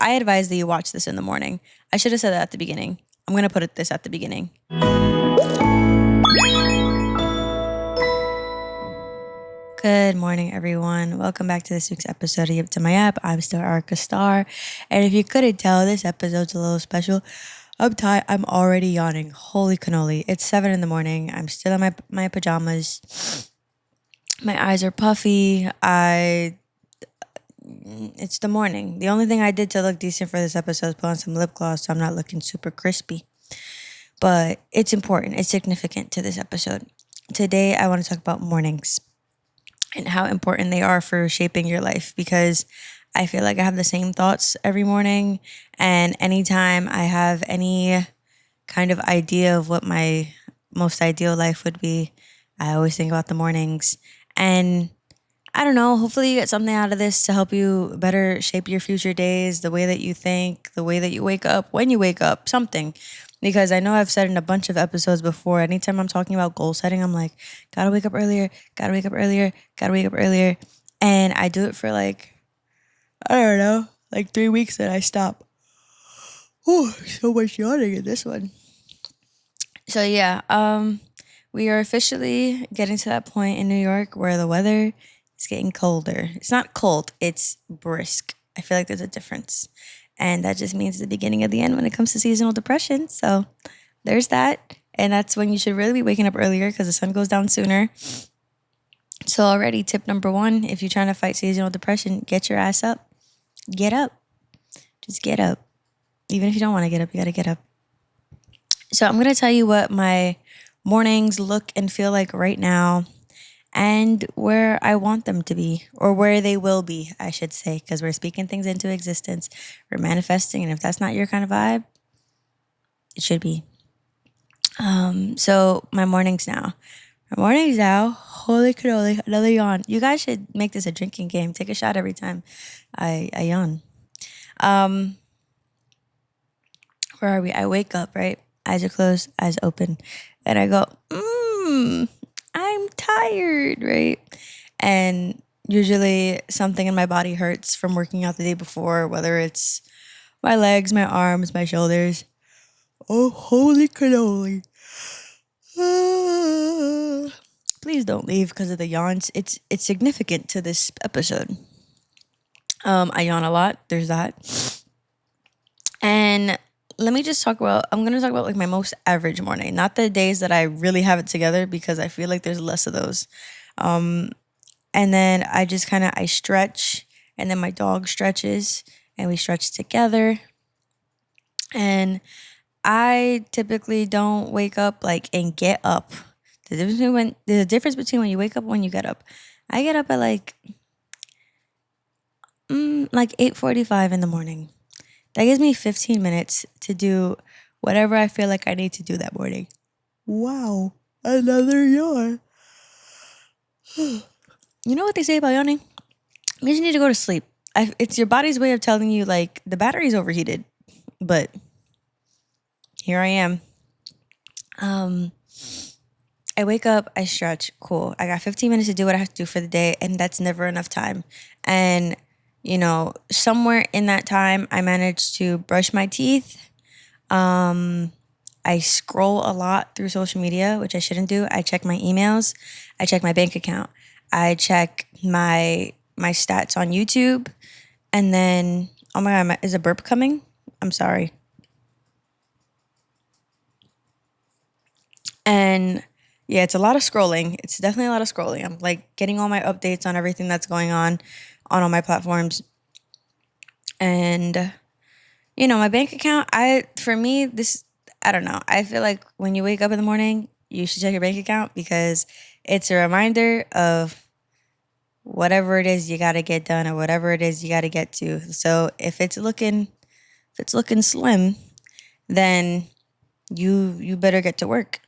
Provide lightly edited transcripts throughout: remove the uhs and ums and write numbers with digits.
I advise that you watch this in the morning. I should have said that at the beginning. I'm going to put this at the beginning. Good morning, everyone. Welcome back to this week's episode of Up to My App. I'm still Erica Starr. And if you couldn't tell, this episode's a little special. I'm tired. I'm already yawning. Holy cannoli. It's 7 in the morning. I'm still in my pajamas. My eyes are puffy. It's the morning. The only thing I did to look decent for this episode is put on some lip gloss so I'm not looking super crispy. But it's important. It's significant to this episode. Today, I want to talk about mornings and how important they are for shaping your life, because I feel like I have the same thoughts every morning, and anytime I have any kind of idea of what my most ideal life would be, I always think about the mornings. And I don't know, hopefully you get something out of this to help you better shape your future days, the way that you think, the way that you wake up, when you wake up, something. Because I know I've said in a bunch of episodes before, anytime I'm talking about goal setting, I'm like, gotta wake up earlier, gotta wake up earlier, gotta wake up earlier. And I do it for I don't know, 3 weeks and I stop. Oh, so much yawning in this one. So yeah, we are officially getting to that point in New York where the weather is getting colder. It's not cold, it's brisk. I feel like there's a difference. And that just means the beginning of the end when it comes to seasonal depression. So there's that. And that's when you should really be waking up earlier because the sun goes down sooner. So already tip number 1, if you're trying to fight seasonal depression, get your ass up. Get up. Just get up. Even if you don't want to get up, you got to get up. So I'm going to tell you what my mornings look and feel like right now, and where I want them to be, or where they will be, I should say, because we're speaking things into existence. We're manifesting, and if that's not your kind of vibe, it should be. So my mornings now. Holy cannoli, another yawn. You guys should make this a drinking game. Take a shot every time I yawn. Where are we? I wake up, right? Eyes are closed, eyes open. And I go, I'm tired, right? And usually something in my body hurts from working out the day before, whether it's my legs, my arms, my shoulders. Oh, holy cannoli. Please don't leave because of the yawns. It's significant to this episode. I yawn a lot. There's that. And let me just talk about, I'm going to talk about my most average morning, not the days that I really have it together, because I feel like there's less of those. And then I just I stretch, and then my dog stretches, and we stretch together. And I typically don't wake up and get up. There's a difference between when you wake up and when you get up. I get up at 8:45 in the morning. That gives me 15 minutes to do whatever I feel like I need to do that morning. Wow, another yawn. You know what they say about yawning? You just need to go to sleep. It's your body's way of telling you the battery's overheated. But here I am. I wake up, I stretch, cool. I got 15 minutes to do what I have to do for the day, and that's never enough time. And somewhere in that time, I managed to brush my teeth. I scroll a lot through social media, which I shouldn't do. I check my emails. I check my bank account. I check my stats on YouTube. And then, oh my God, is a burp coming? I'm sorry. And yeah, it's a lot of scrolling. It's definitely a lot of scrolling. I'm getting all my updates on everything that's going on all my platforms. And, my bank account, I don't know. I feel like when you wake up in the morning, you should check your bank account, because it's a reminder of whatever it is you got to get done, or whatever it is you got to get to. So if it's looking slim, then you better get to work.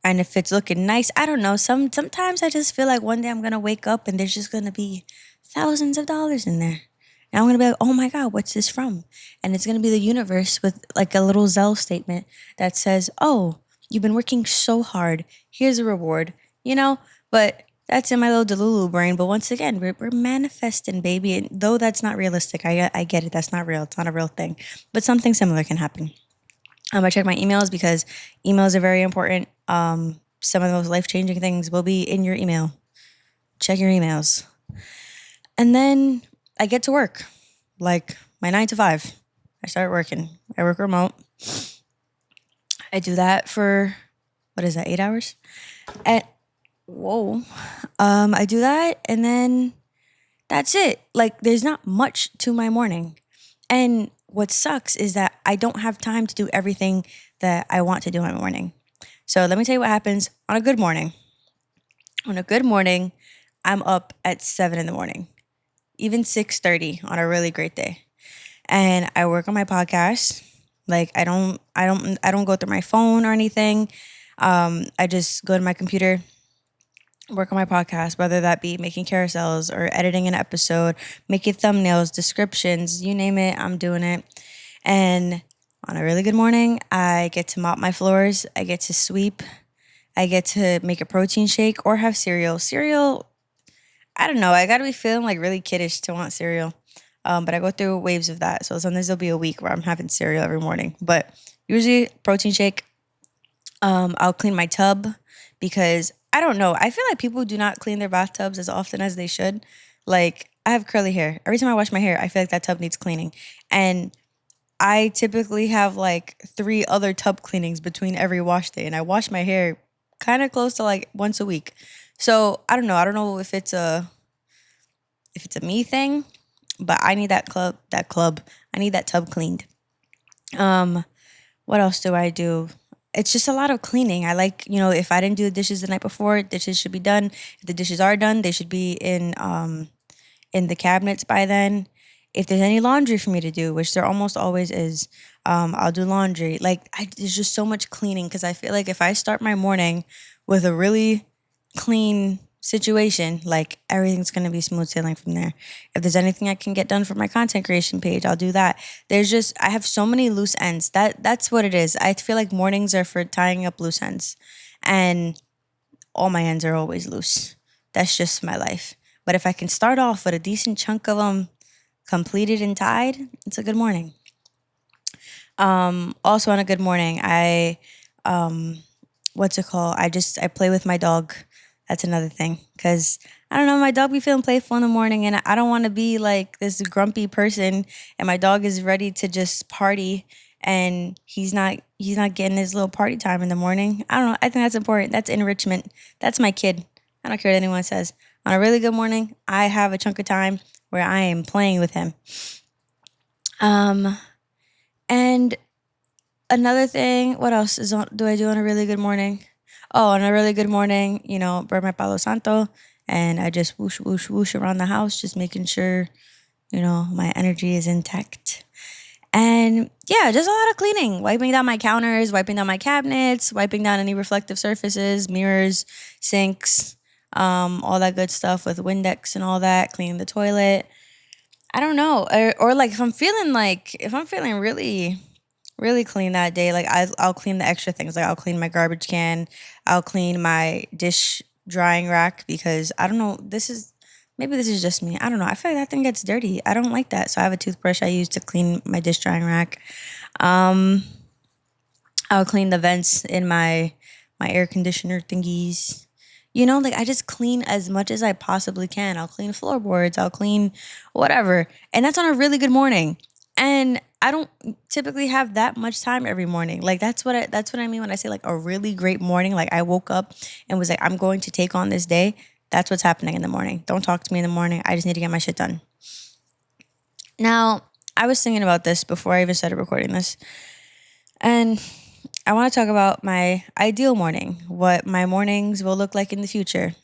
And if it's looking nice, I don't know. Sometimes I just feel like one day I'm going to wake up and there's just going to be thousands of dollars in there. And I'm going to be like, oh my God, what's this from? And it's going to be the universe with a little Zelle statement that says, oh, you've been working so hard. Here's a reward, But That's in my little Delulu brain. But once again, we're manifesting, baby. And though that's not realistic, I get it. That's not real. It's not a real thing. But something similar can happen. I check my emails because emails are very important. Some of the most life changing things will be in your email. Check your emails. And then I get to work, like my 9 to 5. I start working. I work remote. I do that for, what is that, 8 hours? And whoa. I do that and then that's it. Like there's not much to my morning. And what sucks is that I don't have time to do everything that I want to do in my morning. So let me tell you what happens on a good morning. On a good morning, I'm up at 7 in the morning, even 6:30 on a really great day. And I work on my podcast. Like I don't go through my phone or anything. I just go to my computer, work on my podcast, whether that be making carousels or editing an episode, making thumbnails, descriptions, you name it, I'm doing it. And on a really good morning, I get to mop my floors, I get to sweep, I get to make a protein shake or have cereal. Cereal, I don't know, I gotta be feeling like really kiddish to want cereal. But I go through waves of that. So sometimes there'll be a week where I'm having cereal every morning. But usually protein shake. I'll clean my tub because I don't know. I feel like people do not clean their bathtubs as often as they should. Like I have curly hair. Every time I wash my hair, I feel like that tub needs cleaning. And I typically have like 3 other tub cleanings between every wash day. And I wash my hair kind of close to like once a week. So I don't know. I don't know if it's a me thing, but I need that club. I need that tub cleaned. Um, what else do I do? It's just a lot of cleaning. I like, if I didn't do the dishes the night before, dishes should be done. If the dishes are done, they should be in the cabinets by then. If there's any laundry for me to do, which there almost always is, I'll do laundry. Like there's just so much cleaning because I feel like if I start my morning with a really clean situation, like everything's gonna be smooth sailing from there. If there's anything I can get done for my content creation page, I'll do that. I have so many loose ends. That's what it is. I feel like mornings are for tying up loose ends. And all my ends are always loose. That's just my life. But if I can start off with a decent chunk of them completed and tied, it's a good morning. Also on a good morning, what's it called? I play with my dog. That's another thing. Cause I don't know, my dog be feeling playful in the morning and I don't want to be like this grumpy person and my dog is ready to just party and he's not getting his little party time in the morning. I don't know. I think that's important. That's enrichment. That's my kid. I don't care what anyone says. On a really good morning, I have a chunk of time where I am playing with him. Um, and another thing, what else do I do on a really good morning? Oh, on a really good morning, burn my Palo Santo and I just whoosh, whoosh, whoosh around the house, just making sure, my energy is intact. And yeah, just a lot of cleaning, wiping down my counters, wiping down my cabinets, wiping down any reflective surfaces, mirrors, sinks, all that good stuff with Windex and all that, cleaning the toilet. I don't know. Or like if I'm feeling really, really clean that day, like I'll clean the extra things. Like I'll clean my garbage can, I'll clean my dish drying rack because I don't know, maybe this is just me. I don't know. I feel like that thing gets dirty. I don't like that. So I have a toothbrush I use to clean my dish drying rack. Um, I'll clean the vents in my air conditioner thingies. Like I just clean as much as I possibly can. I'll clean floorboards, I'll clean whatever. And that's on a really good morning. And I don't typically have that much time every morning. Like that's what I mean when I say like a really great morning. Like I woke up and was like, I'm going to take on this day. That's what's happening in the morning. Don't talk to me in the morning. I just need to get my shit done. Now, I was thinking about this before I even started recording this. And I want to talk about my ideal morning, what my mornings will look like in the future.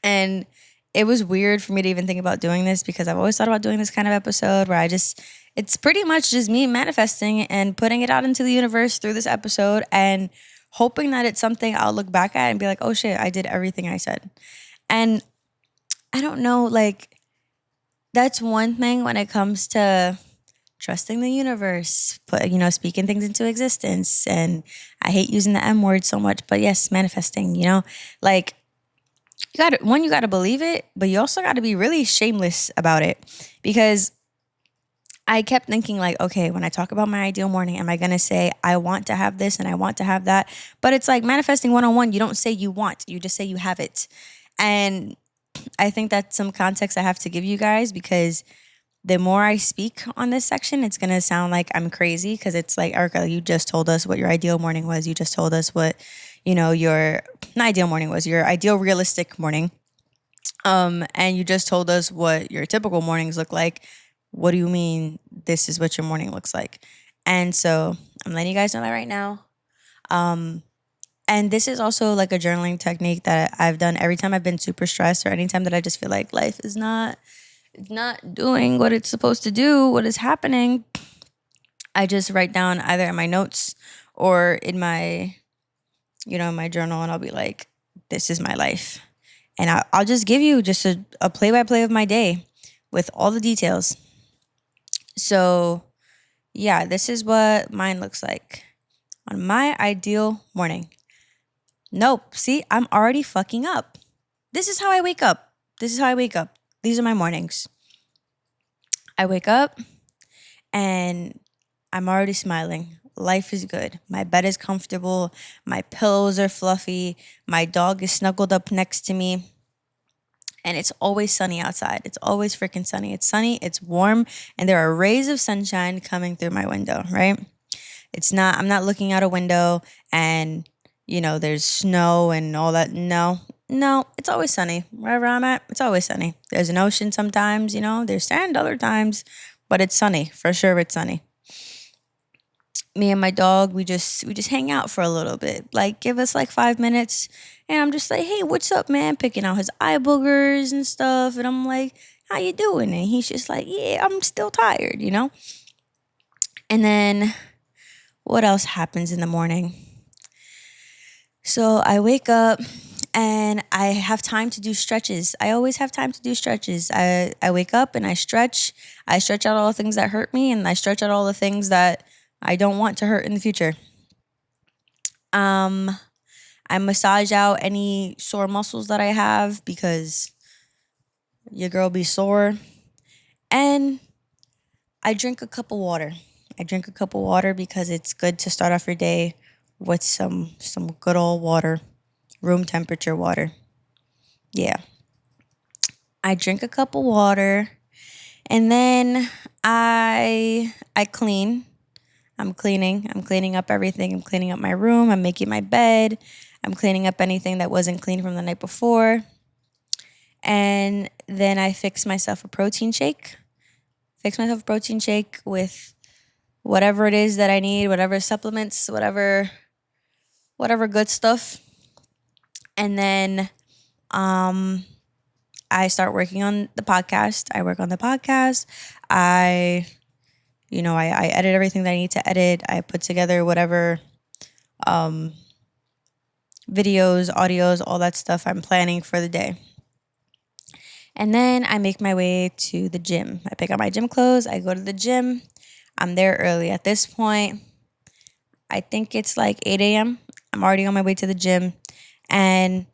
And it was weird for me to even think about doing this because I've always thought about doing this kind of episode where it's pretty much just me manifesting and putting it out into the universe through this episode and hoping that it's something I'll look back at and be like, oh shit, I did everything I said. And I don't know, like, that's one thing when it comes to trusting the universe, speaking things into existence. And I hate using the M word so much, but yes, manifesting, like you gotta believe it, but you also gotta be really shameless about it. Because I kept thinking, like, okay, when I talk about my ideal morning, am I gonna say I want to have this and I want to have that? But it's like manifesting 101. You don't say you want, you just say you have it. And I think that's some context I have to give you guys, because the more I speak on this section, it's gonna sound like I'm crazy, because it's like, Erica, you just told us what your ideal morning was. You just told us what, your not ideal morning was, your ideal realistic morning. And you just told us what your typical mornings look like. What do you mean this is what your morning looks like? And so I'm letting you guys know that right now. And this is also like a journaling technique that I've done every time I've been super stressed, or anytime that I just feel like life is not doing what it's supposed to do, what is happening. I just write down either in my notes or in my, my journal, and I'll be like, this is my life. And I'll just give you just a play-by-play of my day with all the details. So yeah, this is what mine looks like on my ideal morning. Nope. See, I'm already fucking up. This is how I wake up. These are my mornings. I wake up and I'm already smiling. Life is good. My bed is comfortable. My pillows are fluffy. My dog is snuggled up next to me. And it's always sunny outside. It's always freaking sunny. It's sunny, it's warm, and there are rays of sunshine coming through my window, right? I'm not looking out a window and, there's snow and all that. No, it's always sunny. Wherever I'm at, it's always sunny. There's an ocean sometimes, there's sand other times, but it's sunny. For sure, it's sunny. Me and my dog, we just hang out for a little bit. Like, give us like 5 minutes, and I'm just like, hey, what's up, man? Picking out his eye boogers and stuff, and I'm like, how you doing? And he's just like, yeah, I'm still tired, And then what else happens in the morning? So I wake up and I have time to do stretches. I always have time to do stretches. I wake up and I stretch. I stretch out all the things that hurt me, and I stretch out all the things that I don't want to hurt in the future. I massage out any sore muscles that I have, because your girl be sore. And I drink a cup of water. Because it's good to start off your day with some good old water, room temperature water. Yeah. I drink a cup of water, and then I clean. I'm cleaning up everything. I'm cleaning up my room. I'm making my bed. I'm cleaning up anything that wasn't clean from the night before. And then I fix myself a protein shake. With whatever it is that I need, whatever supplements, whatever good stuff. And then I start working on the podcast. I work on the podcast. I edit everything that I need to edit. I put together whatever videos, audios, all that stuff I'm planning for the day. And then I make my way to the gym. I pick up my gym clothes. I go to the gym. I'm there early. At this point, I think it's like 8 a.m. I'm already on my way to the gym. And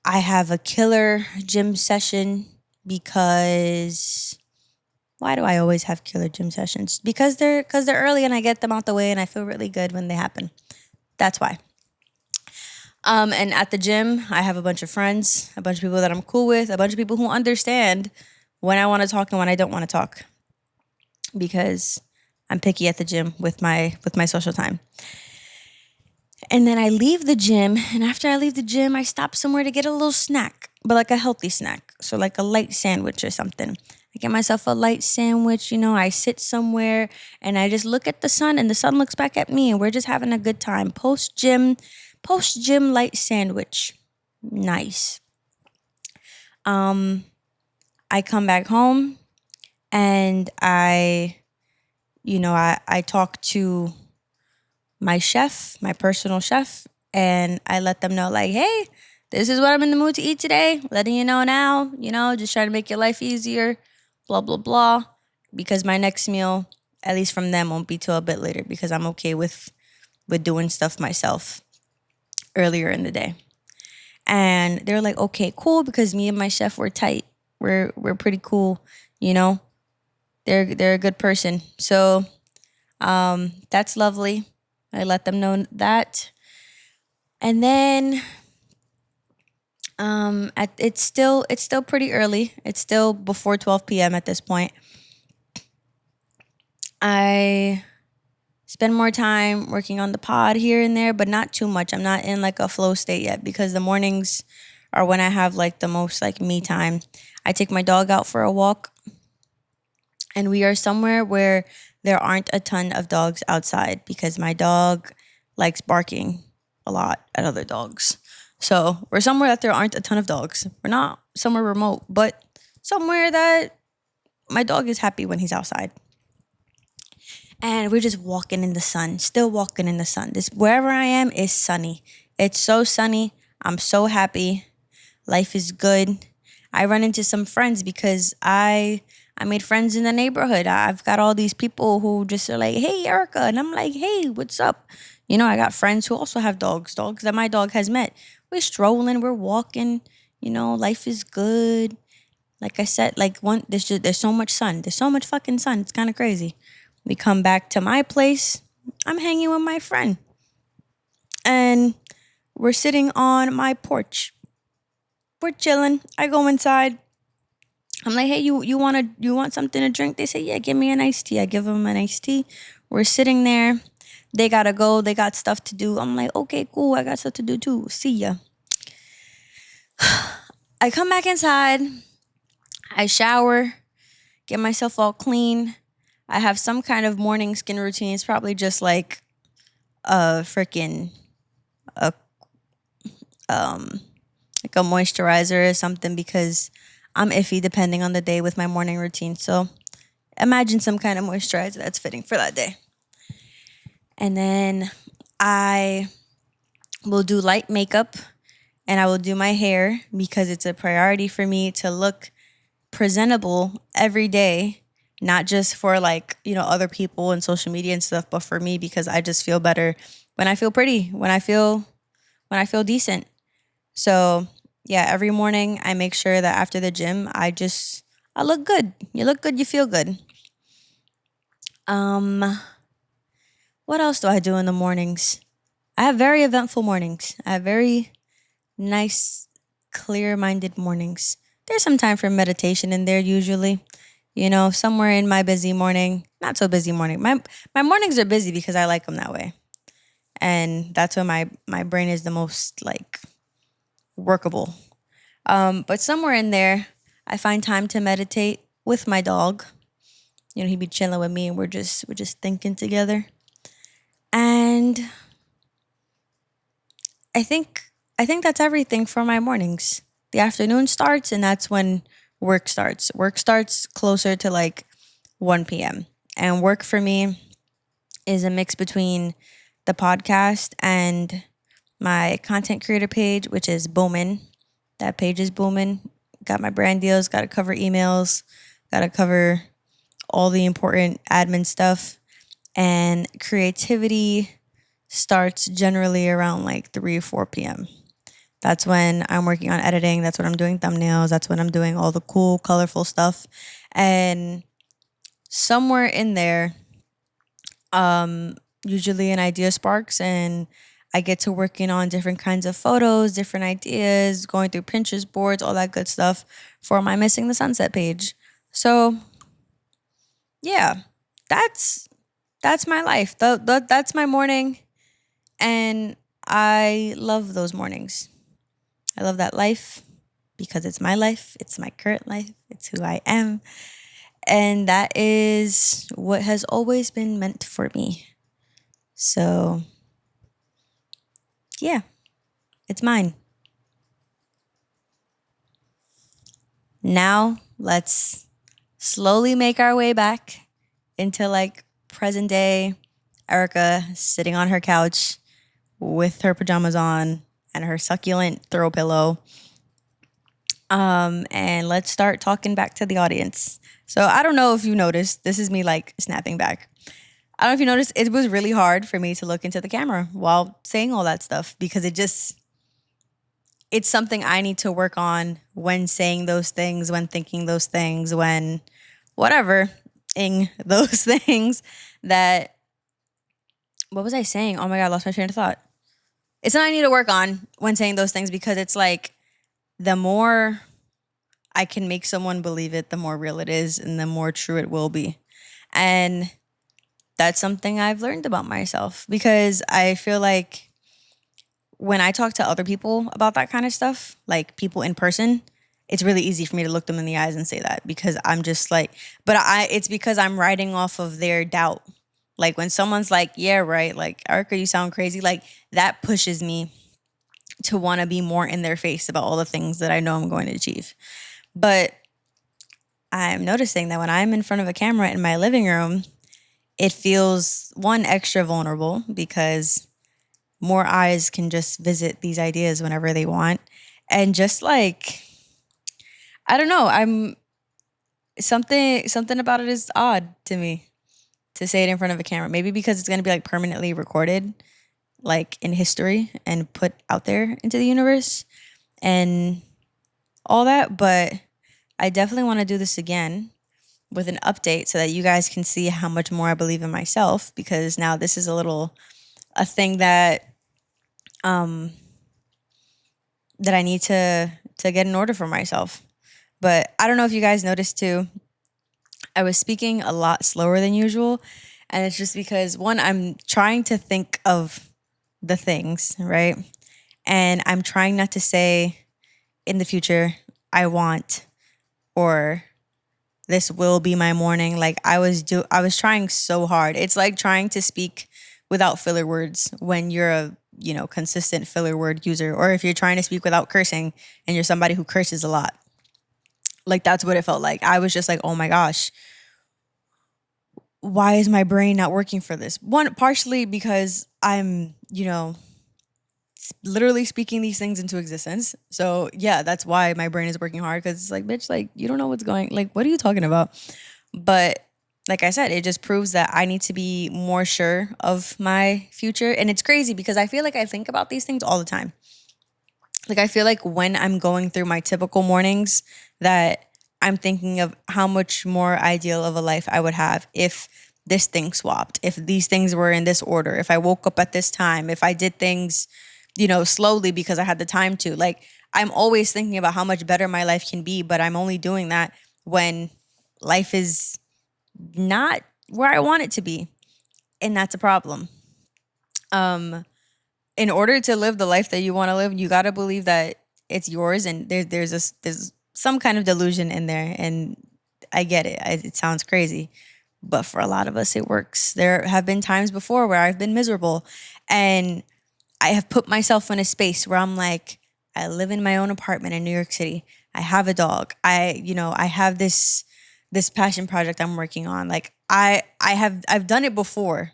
I have a killer gym session, because why do I always have killer gym sessions? Because they're early and I get them out the way and I feel really good when they happen. That's why. And at the gym, I have a bunch of friends, a bunch of people that I'm cool with, a bunch of people who understand when I want to talk and when I don't want to talk, because I'm picky at the gym with my social time. And then I leave the gym, and after I leave the gym, I stop somewhere to get a little snack, but like a healthy snack. So like a light sandwich or something. I get myself a light sandwich, I sit somewhere and I just look at the sun, and the sun looks back at me, and we're just having a good time. Post gym light sandwich. Nice. I come back home and I talk to my chef, my personal chef, and I let them know, like, hey, this is what I'm in the mood to eat today. Letting you know now, just trying to make your life easier, blah, blah, blah. Because my next meal, at least from them, won't be till a bit later, because I'm okay with doing stuff myself earlier in the day. And they're like, okay, cool, because me and my chef were tight. We're pretty cool, you know. They're a good person. So that's lovely. I let them know that. And then it's still pretty early. It's still before 12 p.m. at this point. I spend more time working on the pod here and there, but not too much. I'm not in like a flow state yet because the mornings are when I have like the most like me time. I take my dog out for a walk, and we are somewhere where there aren't a ton of dogs outside because my dog likes barking a lot at other dogs. So we're somewhere that there aren't a ton of dogs. We're not somewhere remote, but somewhere that my dog is happy when he's outside. And we're just walking in the sun, still walking in the sun. This wherever I am is sunny. It's so sunny. I'm so happy. Life is good. I run into some friends because I made friends in the neighborhood. I've got all these people who just are like, "Hey, Erica," and I'm like, "Hey, what's up?" You know, I got friends who also have dogs that my dog has met. We're strolling, we're walking. You know, life is good. Like I said, like there's so much sun. There's so much fucking sun. It's kind of crazy. We come back to my place. I'm hanging with my friend. And we're sitting on my porch. We're chilling. I go inside. I'm like, hey, you want something to drink? They say, yeah, give me an iced tea. I give them an iced tea. We're sitting there. They gotta go. They got stuff to do. I'm like, okay, cool. I got stuff to do too. See ya. I come back inside. I shower, get myself all clean. I have some kind of morning skin routine. It's probably just like a freaking a like a moisturizer or something because I'm iffy depending on the day with my morning routine. So imagine some kind of moisturizer that's fitting for that day. And then I will do light makeup and I will do my hair because it's a priority for me to look presentable every day, not just for like, you know, other people and social media and stuff, but for me because I just feel better when I feel pretty, when I feel decent. So, yeah, every morning I make sure that after the gym, I look good. You look good, you feel good. What else do I do in the mornings? I have very eventful mornings. I have very nice, clear-minded mornings. There's some time for meditation in there usually. You know, somewhere in my busy morning, not so busy morning. My mornings are busy because I like them that way. And that's when my brain is the most like workable. But somewhere in there, I find time to meditate with my dog. You know, he'd be chilling with me and we're just thinking together. And I think that's everything for my mornings. The afternoon starts and that's when work starts. Work starts closer to like 1 p.m. And work for me is a mix between the podcast and my content creator page, which is booming. That page is booming. Got my brand deals, got to cover emails, got to cover all the important admin stuff. And creativity starts generally around like 3 or 4 p.m. That's when I'm working on editing. That's when I'm doing thumbnails. That's when I'm doing all the cool, colorful stuff. And somewhere in there, usually an idea sparks and I get to working on different kinds of photos, different ideas, going through Pinterest boards, all that good stuff for my Missing the Sunset page. So yeah, that's my life. That's my morning, and I love those mornings. I love that life because it's my life. It's my current life. It's who I am. And that is what has always been meant for me. So, yeah, it's mine. Now, let's slowly make our way back into like present day Erica sitting on her couch with her pajamas on and her succulent throw pillow. And let's start talking back to the audience. So I don't know if you noticed, this is me like snapping back. I don't know if you noticed, it was really hard for me to look into the camera while saying all that stuff because it's something I need to work on when saying those things, when thinking those things, when whatever ing those things that what was I saying? Oh my god, I lost my train of thought. It's something I need to work on when saying those things because it's like the more I can make someone believe it, the more real it is and the more true it will be. And that's something I've learned about myself because I feel like when I talk to other people about that kind of stuff, like people in person, it's really easy for me to look them in the eyes and say that because I'm just like, but it's because I'm riding off of their doubt. Like when someone's like, yeah, right, like, Erica, you sound crazy, like that pushes me to want to be more in their face about all the things that I know I'm going to achieve. But I'm noticing that when I'm in front of a camera in my living room, it feels one extra vulnerable because more eyes can just visit these ideas whenever they want. And just like, I don't know, I'm something about it is odd to me to say it in front of a camera. Maybe because it's going to be like permanently recorded like in history and put out there into the universe and all that, but I definitely want to do this again with an update so that you guys can see how much more I believe in myself because now this is a thing that that I need to get in order for myself. But I don't know if you guys noticed too. I was speaking a lot slower than usual, and it's just because one, I'm trying to think of the things, right? And I'm trying not to say in the future I want or this will be my morning. Like I was trying so hard. It's like trying to speak without filler words when you're a, consistent filler word user, or if you're trying to speak without cursing and you're somebody who curses a lot. Like that's what it felt like. I was just like, "Oh my gosh. Why is my brain not working for this?" One, partially because I'm, literally speaking these things into existence. So yeah, that's why my brain is working hard because it's like, bitch, like you don't know what's going. Like, what are you talking about? But like I said, it just proves that I need to be more sure of my future. And it's crazy because I feel like I think about these things all the time. Like I feel like when I'm going through my typical mornings that I'm thinking of how much more ideal of a life I would have if this thing swapped, if these things were in this order, if I woke up at this time, if I did things, slowly because I had the time to. Like I'm always thinking about how much better my life can be, but I'm only doing that when life is not where I want it to be. And that's a problem. In order to live the life that you want to live, you got to believe that it's yours and there's some kind of delusion in there and I get it. It sounds crazy, but for a lot of us it works. There have been times before where I've been miserable and I have put myself in a space where I'm like, I live in my own apartment in New York City. I have a dog. I have this passion project I'm working on. Like I've done it before,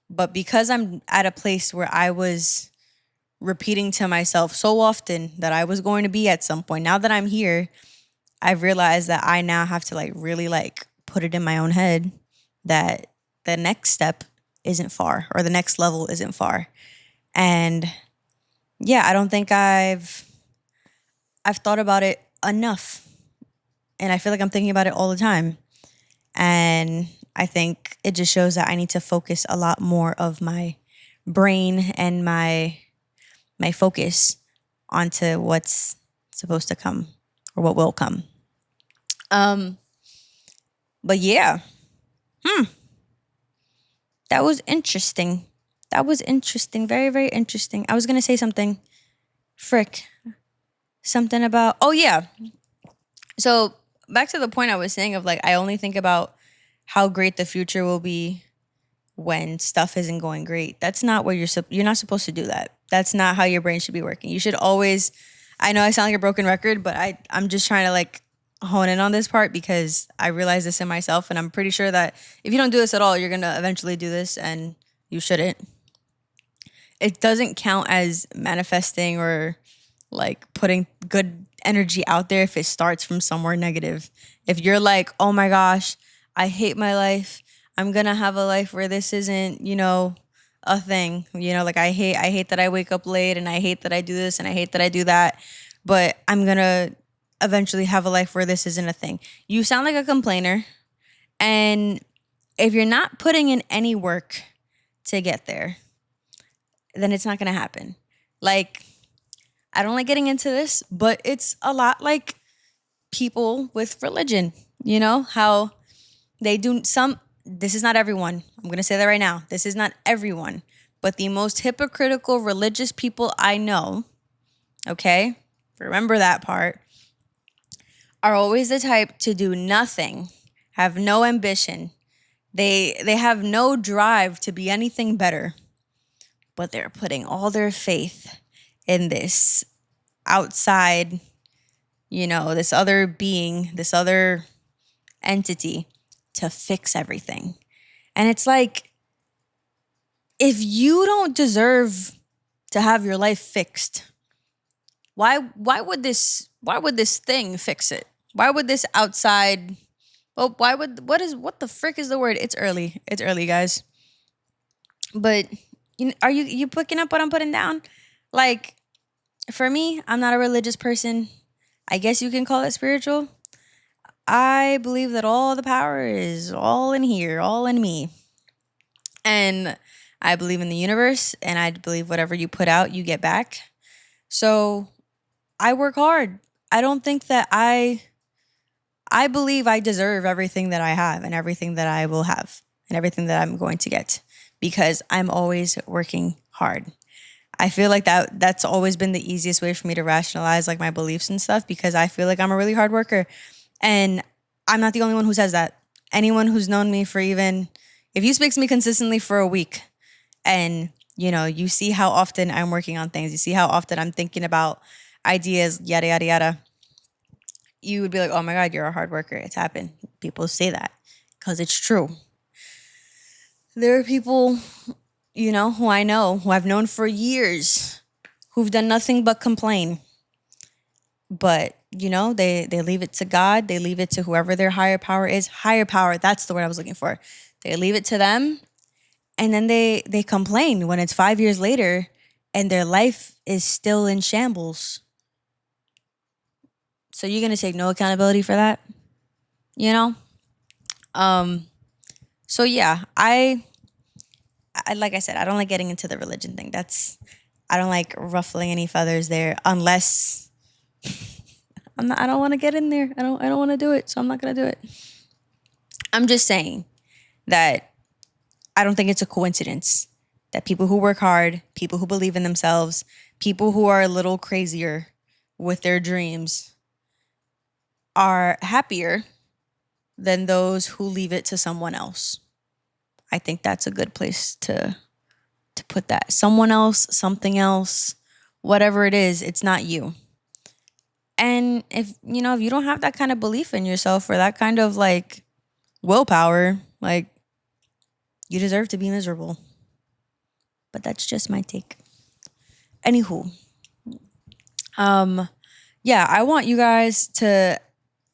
but because I'm at a place where I was repeating to myself so often that I was going to be at some point, now that I'm here, I've realized that I now have to like really like put it in my own head that the next step isn't far or the next level isn't far. And yeah, I don't think I've thought about it enough. And I feel like I'm thinking about it all the time. And I think it just shows that I need to focus a lot more of my brain and my focus onto what's supposed to come or what will come. But yeah. That was interesting. Very, very interesting. I was going to say something. Frick. Something about, oh yeah. So back to the point I was saying of like, I only think about how great the future will be when stuff isn't going great. That's not where you're not supposed to do that. That's not how your brain should be working. You should always, I know I sound like a broken record, but I'm just trying to like hone in on this part because I realize this in myself and I'm pretty sure that if you don't do this at all, you're going to eventually do this and you shouldn't. It doesn't count as manifesting or like putting good energy out there if it starts from somewhere negative. If you're like, oh my gosh, I hate my life. I'm going to have a life where this isn't, a thing. Like I hate that I wake up late and I hate that I do this and I hate that I do that. but I'm going to eventually have a life where this isn't a thing. You sound like a complainer. And if you're not putting in any work to get there, then it's not going to happen. Like, I don't like getting into this, but it's a lot like people with religion, you know, how they do this is not everyone. I'm going to say that right now. This is not everyone, but the most hypocritical religious people I know, okay, remember that part, are always the type to do nothing, have no ambition. They have no drive to be anything better, but they're putting all their faith in this outside, this other being, this other entity to fix everything. And it's like, if you don't deserve to have your life fixed, why would this thing fix it? Why would this outside, what the frick is the word? It's early, guys. But are you picking up what I'm putting down? Like, for me, I'm not a religious person. I guess you can call it spiritual. I believe that all the power is all in here, all in me. And I believe in the universe, and I believe whatever you put out, you get back. So I work hard. I don't think that I believe I deserve everything that I have and everything that I will have and everything that I'm going to get because I'm always working hard. I feel like that's always been the easiest way for me to rationalize like my beliefs and stuff because I feel like I'm a really hard worker. And I'm not the only one who says that. Anyone who's known me for if you speak to me consistently for a week and, you see how often I'm working on things, you see how often I'm thinking about ideas, yada, yada, yada, you would be like, oh my God, you're a hard worker. It's happened. People say that because it's true. There are people, who I know, who I've known for years, who've done nothing but complain. But, they leave it to God. They leave it to whoever their higher power is. Higher power, that's the word I was looking for. They leave it to them. And then they complain when it's 5 years later and their life is still in shambles. So you're going to take no accountability for that? So yeah, I like I said, I don't like getting into the religion thing. I don't like ruffling any feathers there unless I don't want to get in there. I don't want to do it, so I'm not going to do it. I'm just saying that I don't think it's a coincidence that people who work hard, people who believe in themselves, people who are a little crazier with their dreams are happier than those who leave it to someone else. I think that's a good place to put that. Someone else, something else, whatever it is, it's not you. And if you don't have that kind of belief in yourself or that kind of like willpower, like you deserve to be miserable. But that's just my take. Anywho, yeah, I want you guys to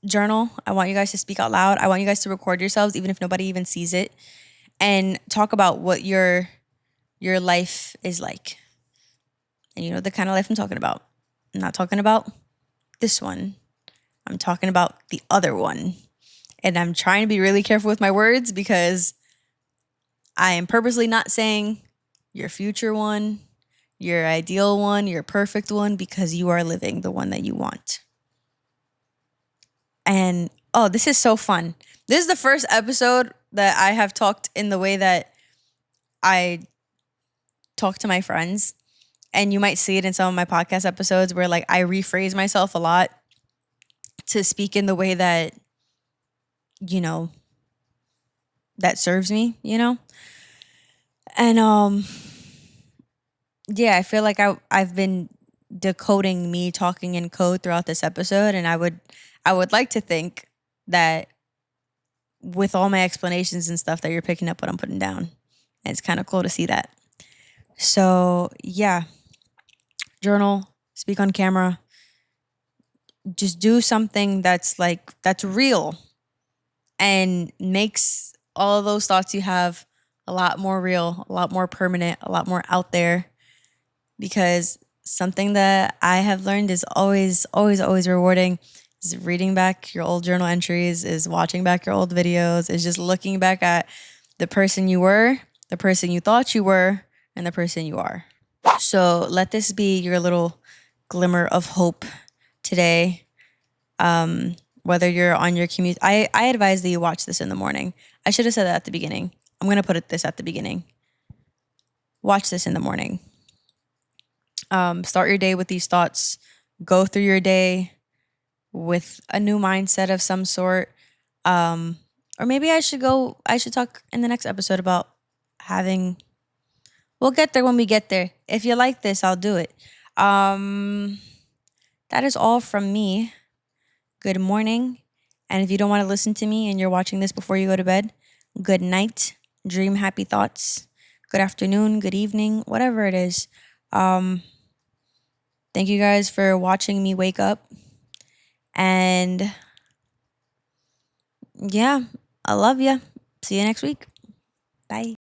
journal. I want you guys to speak out loud. I want you guys to record yourselves, even if nobody even sees it, and talk about what your life is like. And the kind of life I'm talking about. I'm not talking about this one. I'm talking about the other one. And I'm trying to be really careful with my words because I am purposely not saying your future one, your ideal one, your perfect one, because you are living the one that you want. And this is so fun. This is the first episode that I have talked in the way that I talk to my friends. And you might see it in some of my podcast episodes where like I rephrase myself a lot to speak in the way that, that serves me, And yeah, I feel like I've been decoding me talking in code throughout this episode, and I would like to think that with all my explanations and stuff that you're picking up what I'm putting down. And it's kind of cool to see that. So yeah, journal, speak on camera, just do something that's real and makes all of those thoughts you have a lot more real, a lot more permanent, a lot more out there. Because something that I have learned is always, always, always rewarding is reading back your old journal entries, is watching back your old videos, is just looking back at the person you were, the person you thought you were, and the person you are. So let this be your little glimmer of hope today. Whether you're on your commute, I advise that you watch this in the morning. I should have said that at the beginning. I'm going to put this at the beginning. Watch this in the morning. Start your day with these thoughts. Go through your day with a new mindset of some sort. Or maybe I should talk in the next episode about we'll get there when we get there. If you like this, I'll do it. That is all from me. Good morning. And if you don't want to listen to me and you're watching this before you go to bed, good night. Dream happy thoughts. Good afternoon, good evening, whatever it is. Thank you guys for watching me wake up. And yeah, I love you. See you next week. Bye.